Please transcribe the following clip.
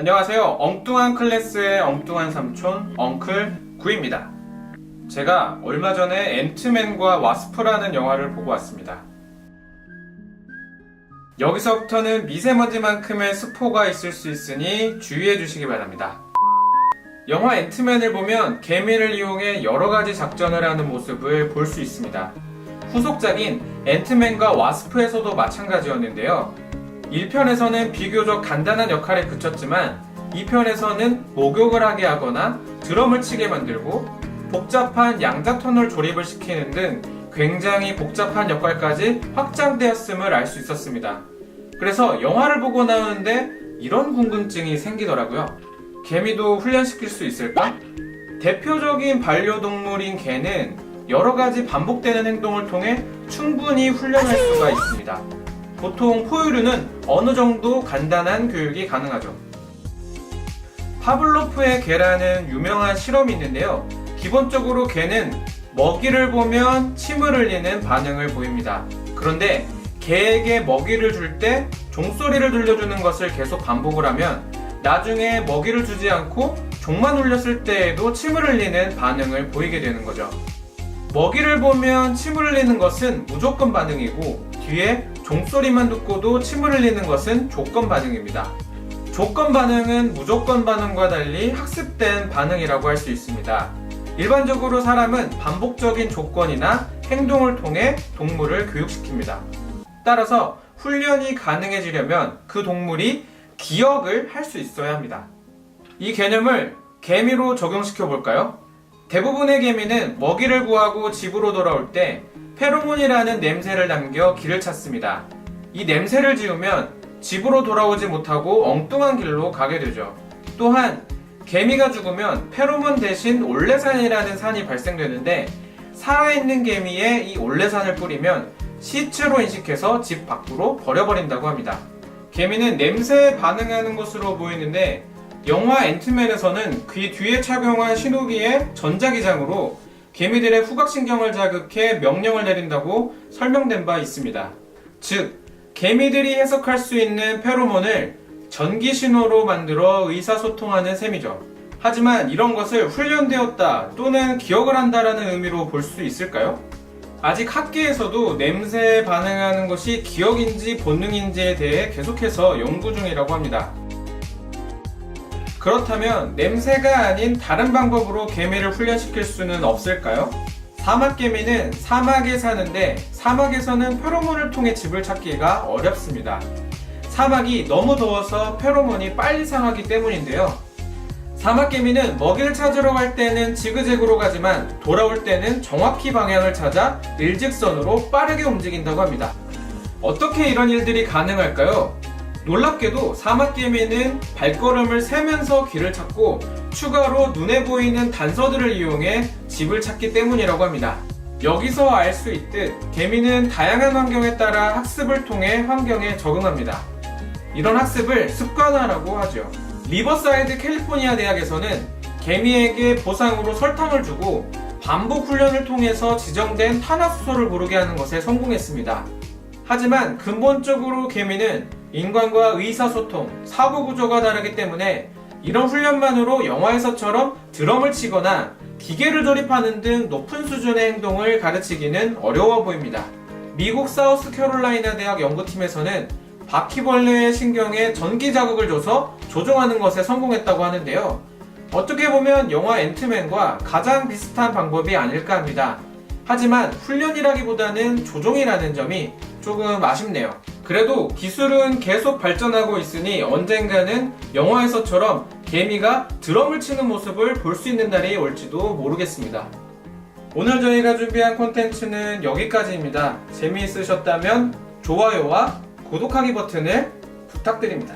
안녕하세요. 엉뚱한 클래스의 엉뚱한 삼촌 엉클 구입니다. 제가 얼마 전에 앤트맨과 와스프라는 영화를 보고 왔습니다. 여기서부터는 미세먼지만큼의 스포가 있을 수 있으니 주의해 주시기 바랍니다. 영화 앤트맨을 보면 개미를 이용해 여러가지 작전을 하는 모습을 볼 수 있습니다. 후속작인 앤트맨과 와스프에서도 마찬가지였는데요. 1편에서는 비교적 간단한 역할에 그쳤지만 2편에서는 목욕을 하게 하거나 드럼을 치게 만들고 복잡한 양자터널 조립을 시키는 등 굉장히 복잡한 역할까지 확장되었음을 알 수 있었습니다. 그래서 영화를 보고 나오는데 이런 궁금증이 생기더라고요. 개미도 훈련시킬 수 있을까? 대표적인 반려동물인 개는 여러가지 반복되는 행동을 통해 충분히 훈련할 수가 있습니다. 보통 포유류는 어느 정도 간단한 교육이 가능하죠. 파블로프의 개라는 유명한 실험이 있는데요. 기본적으로 개는 먹이를 보면 침을 흘리는 반응을 보입니다. 그런데 개에게 먹이를 줄 때 종소리를 들려주는 것을 계속 반복을 하면 나중에 먹이를 주지 않고 종만 울렸을 때에도 침을 흘리는 반응을 보이게 되는 거죠. 먹이를 보면 침을 흘리는 것은 무조건 반응이고 뒤에 종소리만 듣고도 침을 흘리는 것은 조건 반응입니다. 조건 반응은 무조건 반응과 달리 학습된 반응이라고 할 수 있습니다. 일반적으로 사람은 반복적인 조건이나 행동을 통해 동물을 교육시킵니다. 따라서 훈련이 가능해지려면 그 동물이 기억을 할 수 있어야 합니다. 이 개념을 개미로 적용시켜 볼까요? 대부분의 개미는 먹이를 구하고 집으로 돌아올 때 페로몬이라는 냄새를 남겨 길을 찾습니다. 이 냄새를 지우면 집으로 돌아오지 못하고 엉뚱한 길로 가게 되죠. 또한 개미가 죽으면 페로몬 대신 올레산이라는 산이 발생되는데 살아있는 개미에 이 올레산을 뿌리면 시체로 인식해서 집 밖으로 버려버린다고 합니다. 개미는 냄새에 반응하는 것으로 보이는데 영화 앤트맨에서는 귀 뒤에 착용한 신호기의 전자기장으로 개미들의 후각신경을 자극해 명령을 내린다고 설명된 바 있습니다. 즉, 개미들이 해석할 수 있는 페로몬을 전기신호로 만들어 의사소통하는 셈이죠. 하지만 이런 것을 훈련되었다 또는 기억을 한다라는 의미로 볼 수 있을까요? 아직 학계에서도 냄새에 반응하는 것이 기억인지 본능인지에 대해 계속해서 연구 중이라고 합니다. 그렇다면 냄새가 아닌 다른 방법으로 개미를 훈련시킬 수는 없을까요? 사막개미는 사막에 사는데 사막에서는 페로몬을 통해 집을 찾기가 어렵습니다. 사막이 너무 더워서 페로몬이 빨리 상하기 때문인데요. 사막개미는 먹이를 찾으러 갈 때는 지그재그로 가지만 돌아올 때는 정확히 방향을 찾아 일직선으로 빠르게 움직인다고 합니다. 어떻게 이런 일들이 가능할까요? 놀랍게도 사막개미는 발걸음을 세면서 길을 찾고 추가로 눈에 보이는 단서들을 이용해 집을 찾기 때문이라고 합니다. 여기서 알 수 있듯 개미는 다양한 환경에 따라 학습을 통해 환경에 적응합니다. 이런 학습을 습관화라고 하죠. 리버사이드 캘리포니아 대학에서는 개미에게 보상으로 설탕을 주고 반복 훈련을 통해서 지정된 탄화수소를 고르게 하는 것에 성공했습니다. 하지만 근본적으로 개미는 인간과 의사소통, 사고구조가 다르기 때문에 이런 훈련만으로 영화에서처럼 드럼을 치거나 기계를 조립하는 등 높은 수준의 행동을 가르치기는 어려워 보입니다. 미국 사우스캐롤라이나 대학 연구팀에서는 바퀴벌레의 신경에 전기 자극을 줘서 조종하는 것에 성공했다고 하는데요. 어떻게 보면 영화 앤트맨과 가장 비슷한 방법이 아닐까 합니다. 하지만 훈련이라기보다는 조종이라는 점이 조금 아쉽네요. 그래도 기술은 계속 발전하고 있으니 언젠가는 영화에서처럼 개미가 드럼을 치는 모습을 볼 수 있는 날이 올지도 모르겠습니다. 오늘 저희가 준비한 콘텐츠는 여기까지입니다. 재미있으셨다면 좋아요와 구독하기 버튼을 부탁드립니다.